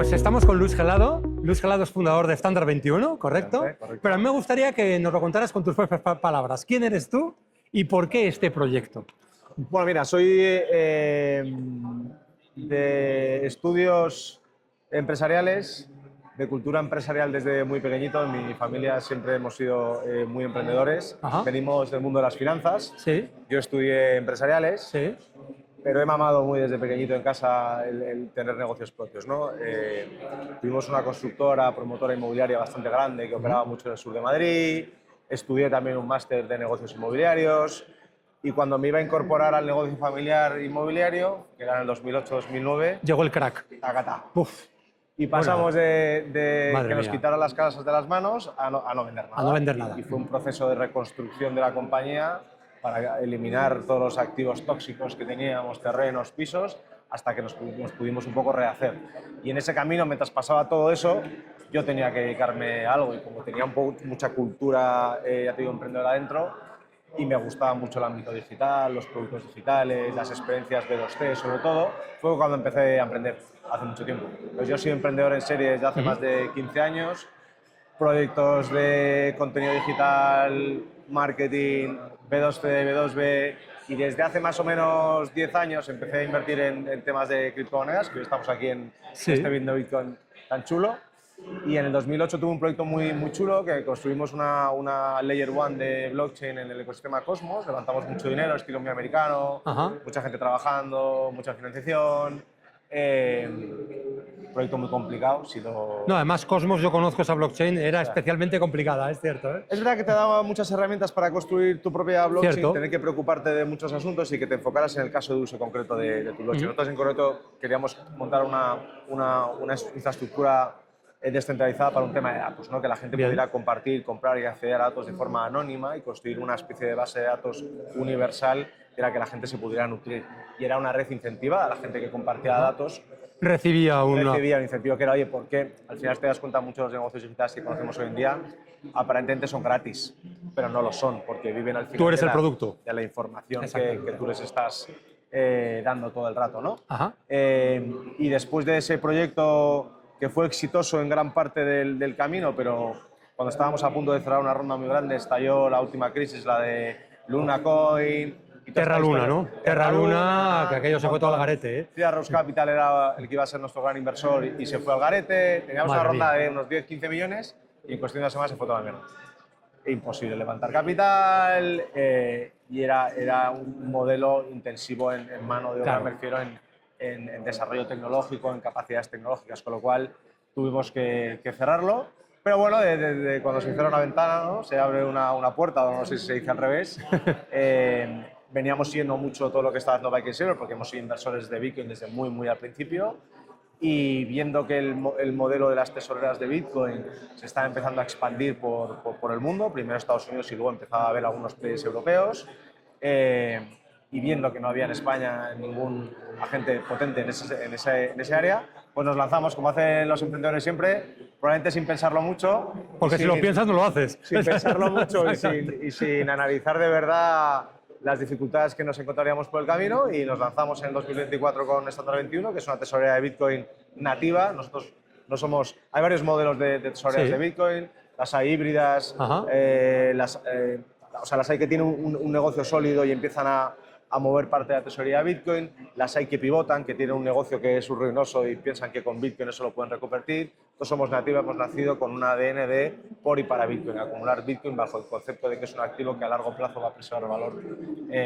Pues estamos con Luis Gelado. Luis Gelado es fundador de Standard 21, ¿correcto? Correcto. Pero a mí me gustaría que nos lo contaras con tus propias palabras. ¿Quién eres tú y por qué este proyecto? Bueno, mira, soy de estudios empresariales, de cultura empresarial desde muy pequeñito. En mi familia siempre hemos sido muy emprendedores. Ajá. Venimos del mundo de las finanzas. Sí, Yo estudié empresariales, sí. pero he mamado muy desde pequeñito en casa el tener negocios propios, ¿no? Tuvimos una constructora, promotora inmobiliaria bastante grande que operaba mucho en el sur de Madrid. Estudié también un máster de negocios inmobiliarios. Y cuando me iba a incorporar al negocio familiar inmobiliario, que era en el 2008-2009, Llegó el crack. tacatá. Uf, Y pasamos de Madre que nos mía. quitaran las casas de las manos a no vender nada. A no vender nada. Y fue un proceso de reconstrucción de la compañía para eliminar todos los activos tóxicos que teníamos, terrenos, pisos, hasta que nos pudimos un poco rehacer. Y en ese camino, mientras pasaba todo eso, yo tenía que dedicarme a algo. Y como tenía mucha cultura, ya te digo, emprendedora adentro, y me gustaba mucho el ámbito digital, los productos digitales, las experiencias B2C sobre todo, fue cuando empecé a emprender hace mucho tiempo. Pues yo soy emprendedor en serie desde hace más de 15 años, proyectos de contenido digital, marketing, B2C, B2B, y desde hace más o menos 10 años empecé a invertir en temas de criptomonedas, que hoy estamos aquí en Sí. este Bitcoin Bitcoin tan chulo. Y en el 2008 tuve un proyecto muy chulo que construimos una Layer 1 de blockchain en el ecosistema Cosmos. Levantamos mucho dinero, estilo muy americano, Ajá. mucha gente trabajando, mucha financiación. Proyecto muy complicado. No, además Cosmos, yo conozco esa blockchain, era especialmente complicada, es cierto, ¿eh? Es verdad que te daba muchas herramientas para construir tu propia blockchain, Cierto. tener que preocuparte de muchos asuntos y que te enfocaras en el caso de uso concreto de tu blockchain. Nosotros en concreto queríamos montar una infraestructura descentralizada para un tema de datos, ¿no? Que la gente Bien. pudiera compartir, comprar y acceder a datos de forma anónima y construir una especie de base de datos universal de la que la gente se pudiera nutrir. Y era una red incentivada a la gente que compartía datos. Recibía un incentivo que era, oye, ¿por qué? Al final te das cuenta, muchos de los negocios digitales que conocemos hoy en día aparentemente son gratis, pero no lo son, porque viven al final Tú eres el producto. de la información que Exactamente. tú les estás dando todo el rato, ¿no? Ajá. Y después de ese proyecto que fue exitoso en gran parte del camino, pero cuando estábamos a punto de cerrar una ronda muy grande estalló la última crisis, la de Luna Coin. Y toda Terra esta Luna, historia. ¿no? Terra Luna, que aquello se fue todo al garete, ¿eh? Tira Rose Capital era el que iba a ser nuestro gran inversor y se fue al garete. Teníamos Madre una ronda mía. de unos 10-15 millones y en cuestión de una semana se fue toda la mierda. Imposible levantar capital y era un modelo intensivo en mano de obra, Claro. me refiero en desarrollo tecnológico, en capacidades tecnológicas, con lo cual tuvimos que cerrarlo. Pero bueno, de cuando se cierra una ventana, ¿no? Se abre una puerta, o no sé si se dice al revés. Veníamos siguiendo mucho todo lo que estaba haciendo Bitcoin Silver porque hemos sido inversores de Bitcoin desde muy al principio, y viendo que el modelo de las tesoreras de Bitcoin se está empezando a expandir por el mundo, primero Estados Unidos y luego empezaba a haber algunos players europeos, y viendo que no había en España ningún agente potente en ese área, pues nos lanzamos, como hacen los emprendedores siempre, probablemente sin pensarlo mucho. Porque si lo piensas no lo haces. Sin pensarlo mucho y sin analizar de verdad las dificultades que nos encontraríamos por el camino, y nos lanzamos en 2024 con Standard 21, que es una tesorera de Bitcoin nativa. Nosotros no somos... Hay varios modelos de tesoreras Sí. de Bitcoin, las hay híbridas, Ajá. las hay que tienen un negocio sólido y empiezan a mover parte de la tesorería de Bitcoin, las hay que pivotan, que tienen un negocio que es ruinoso y piensan que con Bitcoin eso lo pueden reconvertir. Nosotros somos nativos, hemos nacido con un ADN de por y para Bitcoin, acumular Bitcoin bajo el concepto de que es un activo que a largo plazo va a preservar valor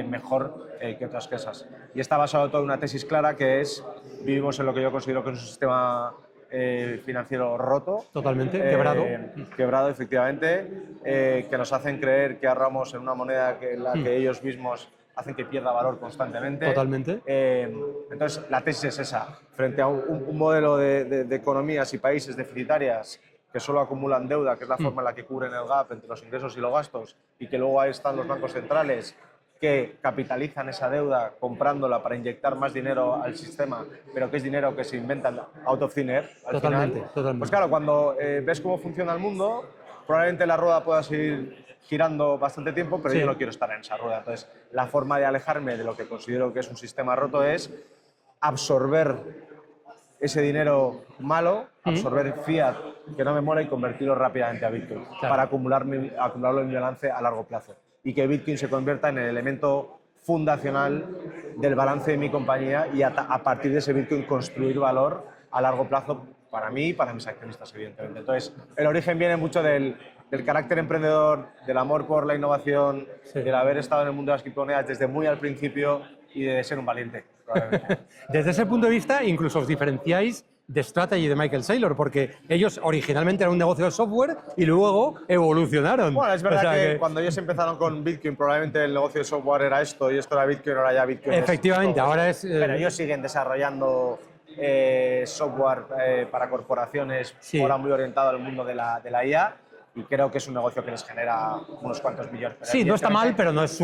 mejor que otras cosas. Y está basado en toda una tesis clara, que es: vivimos en lo que yo considero que es un sistema financiero roto. Totalmente, quebrado. Quebrado, efectivamente, que nos hacen creer que ahorramos en una moneda en la que ellos mismos hacen que pierda valor constantemente. Totalmente. Entonces, la tesis es esa. Frente a un modelo de economías y países deficitarias que solo acumulan deuda, que es la forma en la que cubren el gap entre los ingresos y los gastos, y que luego ahí están los bancos centrales que capitalizan esa deuda comprándola para inyectar más dinero al sistema, pero que es dinero que se inventan out of thin air, al Totalmente, final. totalmente. Pues claro, cuando ves cómo funciona el mundo, probablemente la rueda pueda seguir girando bastante tiempo, pero Sí. yo no quiero estar en esa rueda. Entonces, la forma de alejarme de lo que considero que es un sistema roto es absorber ese dinero malo, absorber fiat que no me mola y convertirlo rápidamente a Bitcoin para acumularlo en mi balance a largo plazo. Y que Bitcoin se convierta en el elemento fundacional del balance de mi compañía y a partir de ese Bitcoin construir valor a largo plazo para mí y para mis accionistas, evidentemente. Entonces, el origen viene mucho del carácter emprendedor, del amor por la innovación, del haber estado en el mundo de las criptomonedas desde muy al principio y de ser un valiente, probablemente. Desde ese punto de vista, incluso os diferenciáis de Strategy de Michael Saylor, porque ellos originalmente eran un negocio de software y luego evolucionaron. Bueno, es verdad que cuando ellos empezaron con Bitcoin, probablemente el negocio de software era esto y esto era Bitcoin, ahora ya Bitcoin efectivamente, ahora es... Pero ellos siguen desarrollando software para corporaciones, ahora muy orientado al mundo de la IA, y creo que es un negocio que les genera unos cuantos millones. Sí, no está mal, pero no es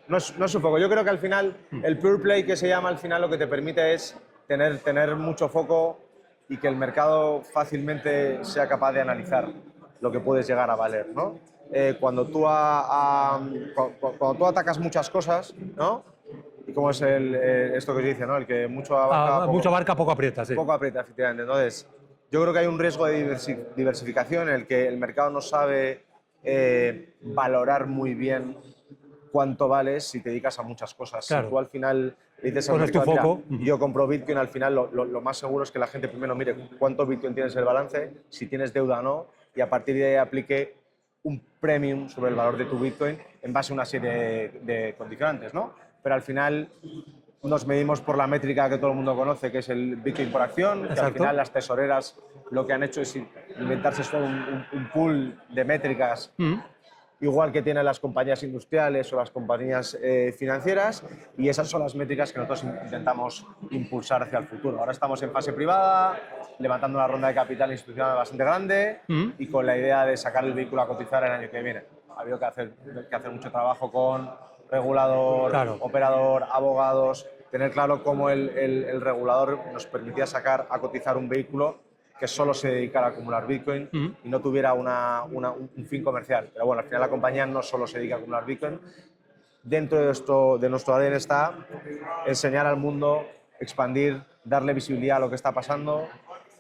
no es su foco. Yo creo que al final, el pure play que se llama, al final lo que te permite es tener mucho foco y que el mercado fácilmente sea capaz de analizar lo que puedes llegar a valer, ¿no? Cuando tú atacas muchas cosas, ¿no? Y como es esto que se dice, ¿no? El que mucho abarca, poco aprieta, sí. Poco aprieta, efectivamente. Entonces, yo creo que hay un riesgo de diversificación en el que el mercado no sabe valorar muy bien cuánto vales si te dedicas a muchas cosas. Claro. Si tú al final dices al mercado, mira, yo compro Bitcoin, al final lo más seguro es que la gente primero mire cuánto Bitcoin tienes en el balance, si tienes deuda o no, y a partir de ahí aplique un premium sobre el valor de tu Bitcoin en base a una serie de condicionantes, ¿no? Pero al final nos medimos por la métrica que todo el mundo conoce, que es el Bitcoin por acción. Exacto. Que al final las tesoreras lo que han hecho es inventarse solo un pool de métricas, igual que tienen las compañías industriales o las compañías financieras, y esas son las métricas que nosotros intentamos impulsar hacia el futuro. Ahora estamos en fase privada, levantando una ronda de capital institucional bastante grande y con la idea de sacar el vehículo a cotizar el año que viene. Ha habido que hacer mucho trabajo con regulador, operador, abogados, tener claro cómo el regulador nos permitía sacar a cotizar un vehículo que solo se dedicara a acumular Bitcoin y no tuviera un fin comercial. Pero bueno, al final la compañía no solo se dedica a acumular Bitcoin. Dentro de nuestro ADN está enseñar al mundo, expandir, darle visibilidad a lo que está pasando,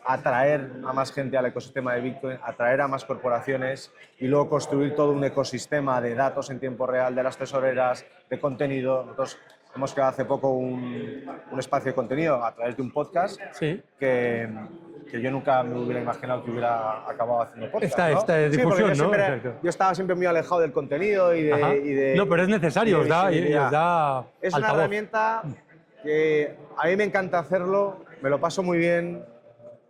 atraer a más gente al ecosistema de Bitcoin, atraer a más corporaciones y luego construir todo un ecosistema de datos en tiempo real, de las tesoreras, de contenido. Nosotros hemos creado hace poco un espacio de contenido a través de un podcast que yo nunca me hubiera imaginado que hubiera acabado haciendo podcast. Esta difusión, sí, ¿no? Yo estaba siempre muy alejado del contenido y de no, pero es necesario, os da es una herramienta que a mí me encanta hacerlo, me lo paso muy bien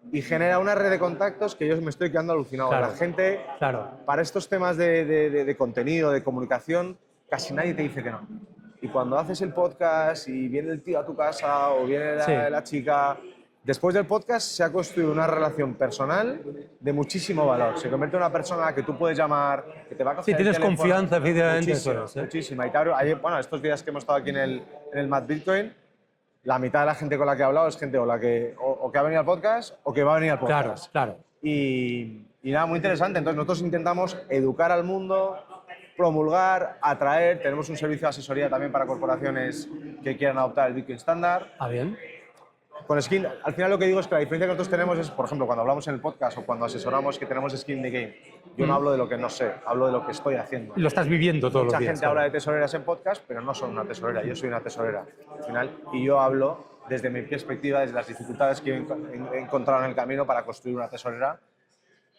y genera una red de contactos que yo me estoy quedando alucinado. La gente, para estos temas de contenido, de comunicación, casi nadie te dice que no. Y cuando haces el podcast y viene el tío a tu casa o viene la chica, después del podcast se ha construido una relación personal de muchísimo valor. Se convierte en una persona a la que tú puedes llamar, que te va a coger el tienes teléfono. Confianza, efectivamente. Muchísima. Y bueno, estos días que hemos estado aquí en el Mad Bitcoin, la mitad de la gente con la que he hablado es gente o que ha venido al podcast o que va a venir al podcast. Claro. Y nada, muy interesante. Entonces nosotros intentamos educar al mundo, promulgar, atraer. Tenemos un servicio de asesoría también para corporaciones que quieran adoptar el Bitcoin estándar. Bien. Con Skin, al final lo que digo es que la diferencia que nosotros tenemos es, por ejemplo, cuando hablamos en el podcast o cuando asesoramos, que tenemos Skin in the Game. Yo no hablo de lo que no sé, hablo de lo que estoy haciendo. Lo estás viviendo todos los días. Mucha gente habla de tesoreras en podcast, pero no son una tesorera. Yo soy una tesorera al final y yo hablo desde mi perspectiva, desde las dificultades que he encontrado en el camino para construir una tesorera.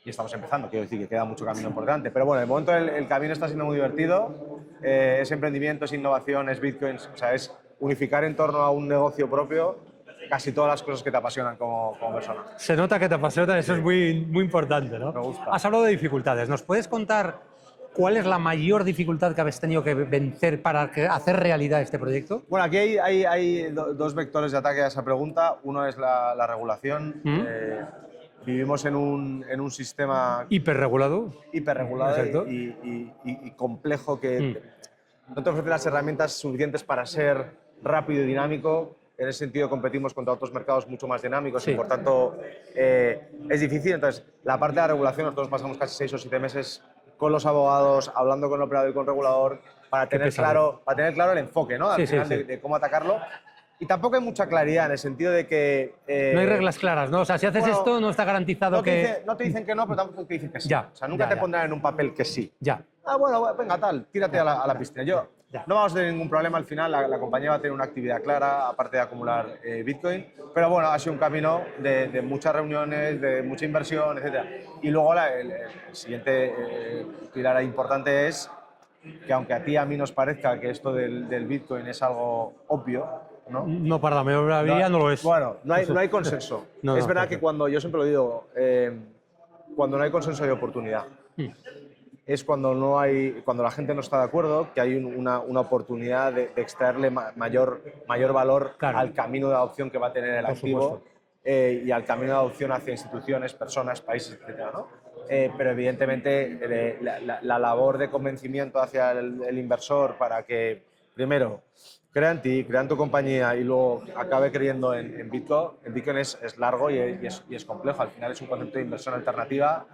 Y estamos empezando, quiero decir que queda mucho camino por delante. Pero bueno, de momento el camino está siendo muy divertido. Es emprendimiento, es innovación, es Bitcoin, o sea, es unificar en torno a un negocio propio casi todas las cosas que te apasionan como persona. Se nota que te apasiona, eso es muy, muy importante, ¿no? Me gusta. Has hablado de dificultades. ¿Nos puedes contar cuál es la mayor dificultad que habéis tenido que vencer para hacer realidad este proyecto? Bueno, aquí hay dos vectores de ataque a esa pregunta. Uno es la regulación. Vivimos en un sistema hiperregulado y complejo que no te ofrece las herramientas suficientes para ser rápido y dinámico. En ese sentido competimos contra otros mercados mucho más dinámicos y por tanto es difícil. Entonces, la parte de la regulación, nosotros pasamos casi 6 o 7 meses con los abogados, hablando con el operador y con el regulador para tener claro el enfoque, ¿no? Al final de cómo atacarlo. Y tampoco hay mucha claridad en el sentido de que... No hay reglas claras, ¿no? O sea, si haces bueno, esto, no está garantizado que... no te dicen que no, pero tampoco te dicen que sí. Ya, O sea, nunca ya, te ya. pondrán en un papel que sí. Ya. Ah, bueno, venga, tal, tírate a la piscina. Ya. No vamos a tener ningún problema al final, la compañía va a tener una actividad clara, aparte de acumular Bitcoin, pero bueno, ha sido un camino de muchas reuniones, de mucha inversión, etc. Y luego el siguiente pilar importante es que aunque a ti y a mí nos parezca que esto del Bitcoin es algo obvio, ¿no? No, para la mayoría no lo es. Bueno, no hay consenso. No, es no, verdad claro. que cuando, yo siempre lo digo, cuando no hay consenso hay oportunidad. Es cuando la gente no está de acuerdo, que hay una oportunidad de extraerle mayor valor Claro. al camino de adopción que va a tener el Por activo supuesto. y al camino de adopción hacia instituciones, personas, países, etc. ¿no? Pero evidentemente la labor de convencimiento hacia el inversor para que, primero, crea en ti, crea en tu compañía y luego acabe creyendo en Bitcoin. En Bitcoin es largo y es complejo. Al final es un concepto de inversión alternativa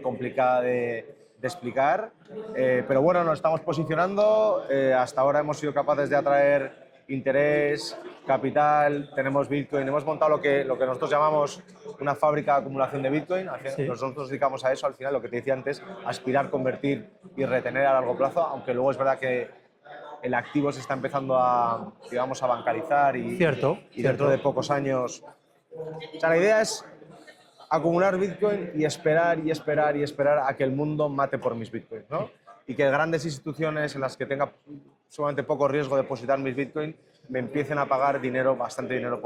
complicada de explicar, pero bueno, nos estamos posicionando. Hasta ahora hemos sido capaces de atraer interés, capital, tenemos Bitcoin, hemos montado lo que nosotros llamamos una fábrica de acumulación de Bitcoin. Sí. Nosotros nos dedicamos a eso, al final, lo que te decía antes, aspirar, convertir y retener a largo plazo, aunque luego es verdad que el activo se está empezando a, digamos, a bancarizar y Cierto. dentro de pocos años. O sea, la idea es acumular Bitcoin y esperar a que el mundo mate por mis Bitcoins, ¿no? Y que grandes instituciones en las que tenga sumamente poco riesgo de depositar mis Bitcoin me empiecen a pagar bastante dinero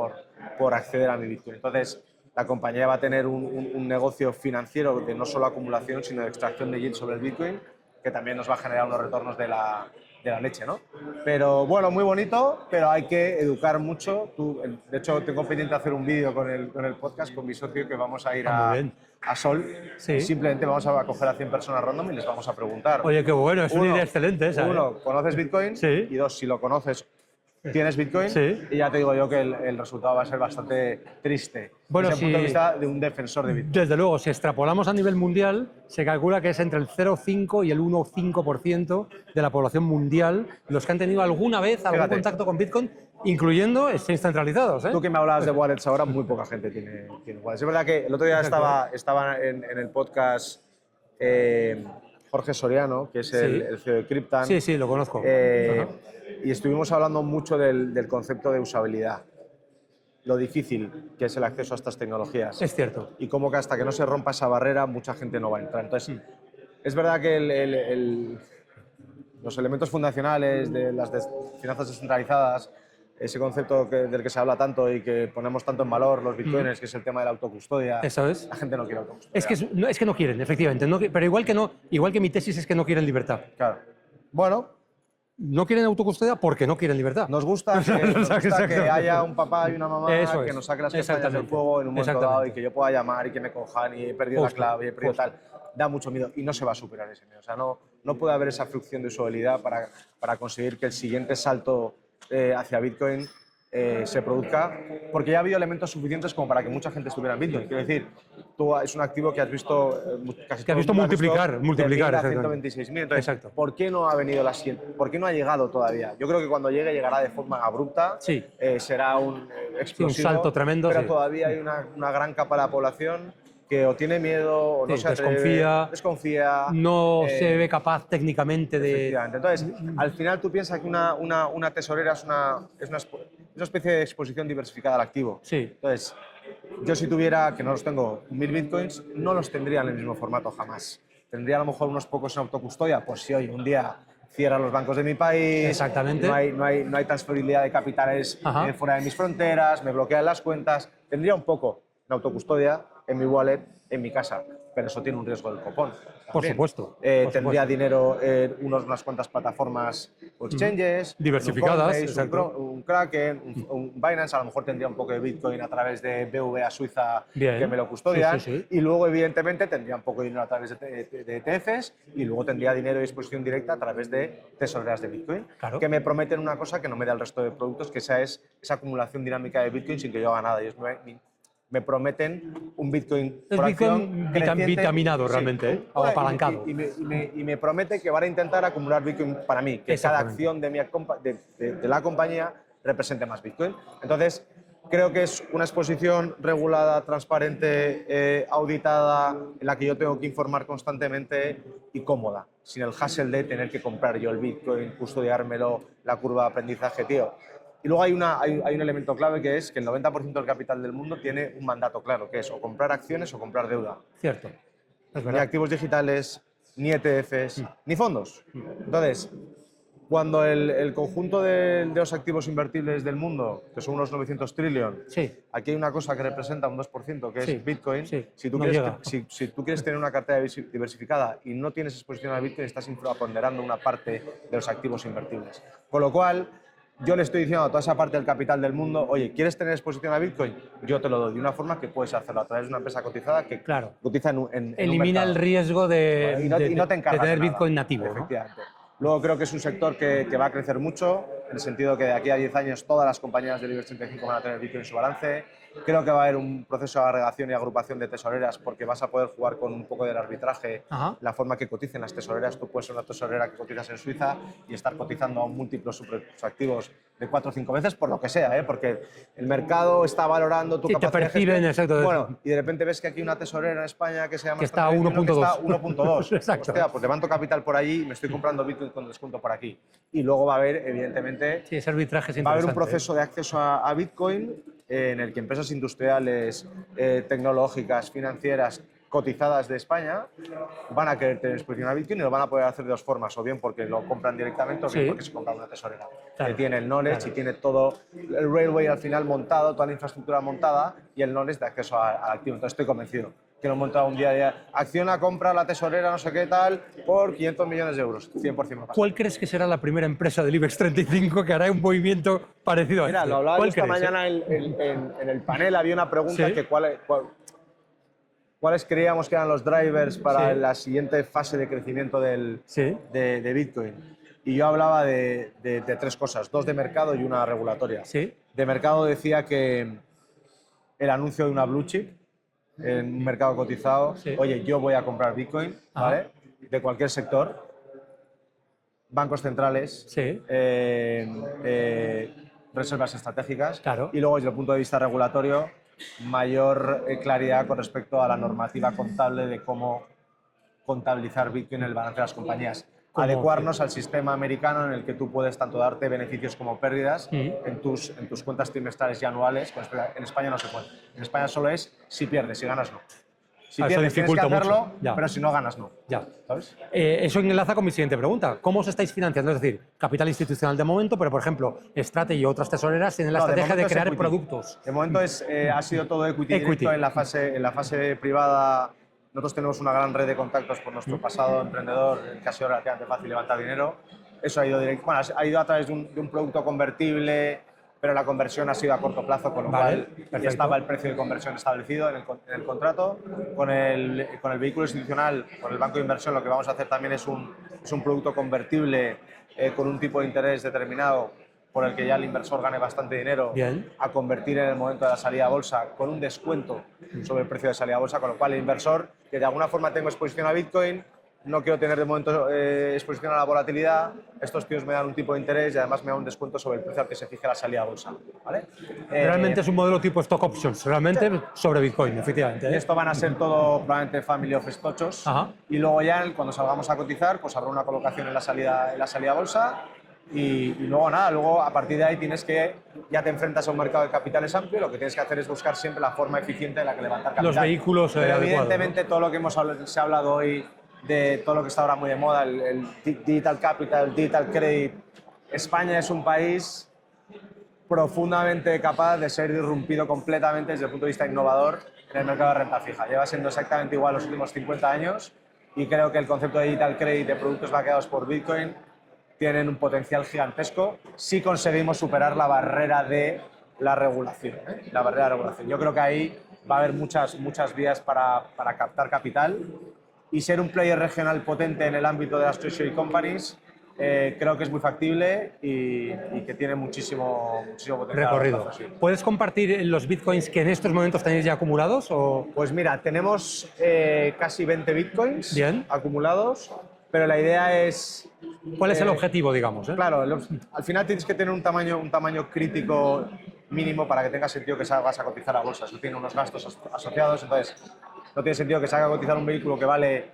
por acceder a mi Bitcoin. Entonces, la compañía va a tener un negocio financiero de no solo acumulación, sino de extracción de yield sobre el Bitcoin, que también nos va a generar unos retornos de la leche, ¿no? Pero bueno, muy bonito, pero hay que educar mucho. De hecho, tengo pendiente hacer un vídeo con el podcast con mi socio, que vamos a ir a Sol. Sí. Simplemente vamos a coger a 100 personas random y les vamos a preguntar. Oye, qué bueno, es una idea excelente esa. Uno, ¿conoces Bitcoin? Sí. Y dos, si lo conoces, ¿tienes Bitcoin? Sí. Y ya te digo yo que el resultado va a ser bastante triste. Bueno, desde el punto de vista de un defensor de Bitcoin. Desde luego, si extrapolamos a nivel mundial, se calcula que es entre el 0,5 y el 1,5% de la población mundial los que han tenido alguna vez algún Fíjate. contacto con Bitcoin, incluyendo exchanges centralizados. Tú que me hablabas de wallets ahora, muy poca gente tiene wallets. Es verdad que el otro día estaba en el podcast Jorge Soriano, que es el CEO de Cryptan. Sí, sí, lo conozco. Y estuvimos hablando mucho del concepto de usabilidad, lo difícil que es el acceso a estas tecnologías. Es cierto. Y cómo que hasta que no se rompa esa barrera, mucha gente no va a entrar. Entonces, es verdad que los elementos fundacionales de las finanzas descentralizadas, ese concepto del que se habla tanto y que ponemos tanto en valor los bitcoiners, que es el tema de la autocustodia. Eso es. La gente no quiere autocustodia. Es que no quieren, efectivamente. Pero igual que mi tesis es que no quieren libertad. Claro. Bueno, No quieren autocustodia porque no quieren libertad. nos gusta que haya un papá y una mamá que nos saque las castañas del fuego en un momento dado y que yo pueda llamar y que me cojan y he perdido la clave y he perdido tal. Da mucho miedo y no se va a superar ese miedo. O sea, no puede haber esa fricción de usabilidad para conseguir que el siguiente salto hacia Bitcoin se produzca, porque ya ha habido elementos suficientes como para que mucha gente estuviera en Bitcoin. Quiero decir, tú es un activo que has visto casi Que has visto multiplicar, de 1.000 a exactamente. 126.000. Entonces, Exacto. ¿por qué no ha venido la siguiente? ¿Por qué no ha llegado todavía? Yo creo que cuando llegue llegará de forma abrupta. Sí. Será un explosivo. Un salto tremendo, pero sí. todavía hay una gran capa de la población que o tiene miedo o no Sí, se atreve, desconfía. No se ve capaz técnicamente de... Efectivamente. Entonces, al final tú piensas que una tesorera es una especie de exposición diversificada al activo. Sí. Entonces, yo si tuviera, que no los tengo, 1000 bitcoins, no los tendría en el mismo formato jamás. Tendría a lo mejor unos pocos en autocustodia, pues si hoy un día cierran los bancos de mi país, Exactamente. no hay transferibilidad de capitales fuera de mis fronteras, me bloquean las cuentas, tendría un poco en autocustodia, en mi wallet, en mi casa, pero eso tiene un riesgo del copón. Por supuesto. Tendría dinero en unas cuantas plataformas o exchanges, diversificadas, un exacto. Coinbase, un Kraken, un Binance, a lo mejor tendría un poco de Bitcoin a través de BVA Suiza Bien. que me lo custodian, Sí. y luego evidentemente tendría un poco de dinero a través de ETFs y luego tendría dinero de disposición directa a través de tesoreras de Bitcoin, Claro. que me prometen una cosa que no me da el resto de productos, que esa acumulación dinámica de Bitcoin sin que yo haga nada. Ellos me prometen un Bitcoin Es por Bitcoin acción creciente. vitaminado realmente, ¿eh? O apalancado. Y me promete que van a intentar acumular Bitcoin para mí, que cada Exactamente. acción de la compañía represente más Bitcoin. Entonces, creo que es una exposición regulada, transparente, auditada, en la que yo tengo que informar constantemente y cómoda, sin el hassle de tener que comprar yo el Bitcoin, custodiármelo, la curva de aprendizaje, tío. Y luego hay un elemento clave, que es que el 90% del capital del mundo tiene un mandato claro, que es o comprar acciones o comprar deuda. Cierto. Es Ni verdad. activos digitales, ni ETFs, ni fondos. Entonces, cuando el conjunto de los activos invertibles del mundo, que son unos 900 trillones, Sí. aquí hay una cosa que representa un 2%, que Sí, es Bitcoin. sí, Si, tú no quieres, llega. si tú quieres tener una cartera diversificada y no tienes exposición a Bitcoin, estás infraponderando una parte de los activos invertibles. Con lo cual, yo le estoy diciendo a toda esa parte del capital del mundo, oye, ¿quieres tener exposición a Bitcoin? Yo te lo doy de una forma que puedes hacerlo a través de una empresa cotizada que Claro. cotiza en un Elimina el mercado. riesgo Y no te de encargas tener de nada. Bitcoin nativo, ¿no? Efectivamente. Luego creo que es un sector que va a crecer mucho, en el sentido que de aquí a 10 años todas las compañías del IBEX 35 van a tener Bitcoin en su balance. Creo que va a haber un proceso de agregación y agrupación de tesoreras, porque vas a poder jugar con un poco del arbitraje, Ajá. la forma que coticen las tesoreras. Tú puedes ser una tesorera que cotizas en Suiza y estar cotizando a múltiplos activos de 4 o 5 veces, por lo que sea, ¿eh? Porque el mercado está valorando tu Sí, te capacidad de perciben, gestión. exacto. Bueno, y de repente ves que aquí hay una tesorera en España que se llama Que está a Standard Bank, 1.2. que está 1.2. Exacto. Hostia, pues levanto capital por allí y me estoy comprando Bitcoin con descuento por aquí. Y luego va a haber, evidentemente, Sí, ese arbitraje es va a haber un interesante, proceso de acceso a Bitcoin en el que empresas industriales, tecnológicas, financieras, cotizadas de España, van a querer tener exposición a Bitcoin y lo van a poder hacer de dos formas, o bien porque lo compran directamente o bien Sí. porque se compran una tesorera. Claro, Que tiene el knowledge claro. y tiene todo el railway al final montado, toda la infraestructura montada y el knowledge de acceso al activo. Entonces estoy convencido que lo he montado un día de acción a compra, la tesorera, no sé qué tal, por 500 millones de euros. 100% me pasa. ¿Cuál crees que será la primera empresa del IBEX 35 que hará un movimiento parecido a Mira, este? lo hablaba yo ¿Cuál esta crees, mañana en el panel, había una pregunta Sí. que cuáles creíamos que eran los drivers para Sí. la siguiente fase de crecimiento Sí. de Bitcoin. Y yo hablaba de tres cosas, dos de mercado y una regulatoria. Sí. De mercado decía que el anuncio de una blue chip en un mercado cotizado, Sí. oye, yo voy a comprar Bitcoin, Ajá. ¿vale? De cualquier sector, bancos centrales, Sí. reservas estratégicas, Claro. y luego desde el punto de vista regulatorio, mayor claridad con respecto a la normativa contable de cómo contabilizar Bitcoin en el balance de las compañías. ¿Cómo? Adecuarnos al sistema americano en el que tú puedes tanto darte beneficios como pérdidas en tus cuentas trimestrales y anuales. En España no se puede. En España solo es si pierdes, si ganas no. Si Eso pierdes tienes que dificulta hacerlo, mucho. Ya. pero si no ganas no. Ya. ¿Sabes? Eso enlaza con mi siguiente pregunta. ¿Cómo os estáis financiando? Es decir, capital institucional de momento, pero por ejemplo, Strategy y otras tesoreras tienen la No, estrategia de momento es crear equity. productos. De momento ha sido todo equity, Equity. directo. En la fase privada. Nosotros tenemos una gran red de contactos por nuestro pasado emprendedor, que ha sido relativamente fácil levantar dinero. Eso ha ido directo. Bueno, ha ido a través de un producto convertible, pero la conversión ha sido a corto plazo, con lo Vale, cual perfecto. ya estaba el precio de conversión establecido en el contrato. Con el vehículo institucional, con el banco de inversión, lo que vamos a hacer también es un producto convertible con un tipo de interés determinado, por el que ya el inversor gane bastante dinero, Bien. a convertir en el momento de la salida a bolsa con un descuento sobre el precio de salida a bolsa, con lo cual el inversor, que de alguna forma tengo exposición a Bitcoin, no quiero tener de momento exposición a la volatilidad, estos tíos me dan un tipo de interés y además me dan un descuento sobre el precio al que se fije la salida a bolsa. ¿Vale? Realmente es un modelo tipo stock options, realmente sobre Bitcoin, efectivamente. Y esto van a ser todo probablemente family office tochos. Ajá. Y luego ya cuando salgamos a cotizar, pues habrá una colocación en la salida a bolsa. Y luego nada, luego a partir de ahí ya te enfrentas a un mercado de capitales amplio, lo que tienes que hacer es buscar siempre la forma eficiente en la que levantar capital. Los vehículos Pero adecuados, evidentemente todo lo que se ha hablado hoy, de todo lo que está ahora muy de moda, el digital capital, el digital credit, España es un país profundamente capaz de ser irrumpido completamente desde el punto de vista innovador en el mercado de renta fija. Lleva siendo exactamente igual los últimos 50 años y creo que el concepto de digital credit, de productos baqueados por Bitcoin, tienen un potencial gigantesco si conseguimos superar la barrera de la regulación. La barrera de regulación. Yo creo que ahí va a haber muchas vías para captar capital y ser un player regional potente en el ámbito de las treasury companies. Creo que es muy factible y que tiene muchísimo potencial. Recorrido. Sí. ¿Puedes compartir los bitcoins que en estos momentos tenéis ya acumulados? O... Pues mira, tenemos casi 20 bitcoins Bien. acumulados. pero la idea es... ¿Cuál es el objetivo, digamos? Claro, al final tienes que tener un tamaño crítico mínimo para que tenga sentido que salgas a cotizar a bolsa. Eso tiene unos gastos asociados, entonces no tiene sentido que salga a cotizar un vehículo que vale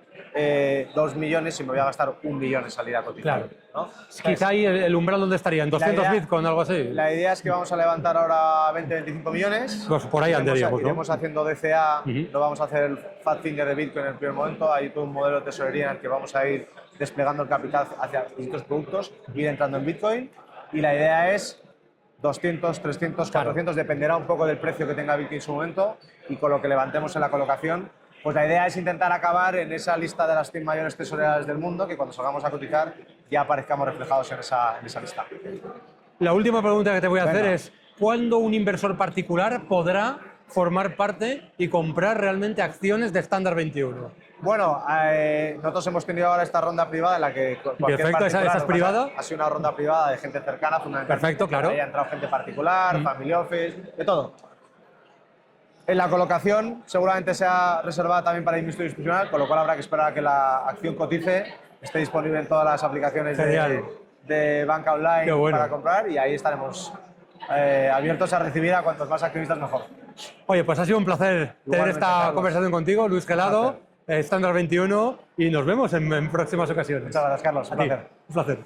2 millones si me voy a gastar 1 millón en salir a cotizar. Claro. ¿no? Quizá ahí el umbral donde estaría, en 200 Bitcoin o algo así. La idea es que vamos a levantar ahora 20-25 millones. Pues por ahí andaríamos, ¿no? Iremos haciendo DCA, no vamos a hacer el Fat Finger de Bitcoin en el primer momento. Hay todo un modelo de tesorería en el que vamos a ir desplegando el capital hacia distintos productos, ir entrando en Bitcoin. Y la idea es 200, 300, 400, dependerá un poco del precio que tenga Bitcoin en su momento y con lo que levantemos en la colocación. Pues la idea es intentar acabar en esa lista de las 100 mayores tesoreras del mundo, que cuando salgamos a cotizar ya aparezcamos reflejados en esa lista. La última pregunta que te voy a hacer es, ¿cuándo un inversor particular podrá formar parte y comprar realmente acciones de Standard 21? Bueno, nosotros hemos tenido ahora esta ronda privada en la que Perfecto, ¿esa es privada? Ha sido una ronda privada de gente cercana, fundamentalmente. Perfecto, claro. Ahí ha entrado gente particular, family office, de todo. En la colocación seguramente sea reservada también para inversor institucional, con lo cual habrá que esperar a que la acción cotice, esté disponible en todas las aplicaciones de banca online para comprar y ahí estaremos abiertos a recibir a cuantos más accionistas mejor. Oye, pues ha sido un placer tener esta conversación contigo, Luis Gelado, Standard 21, y nos vemos en próximas ocasiones. Muchas gracias, Carlos. Un placer. Un placer.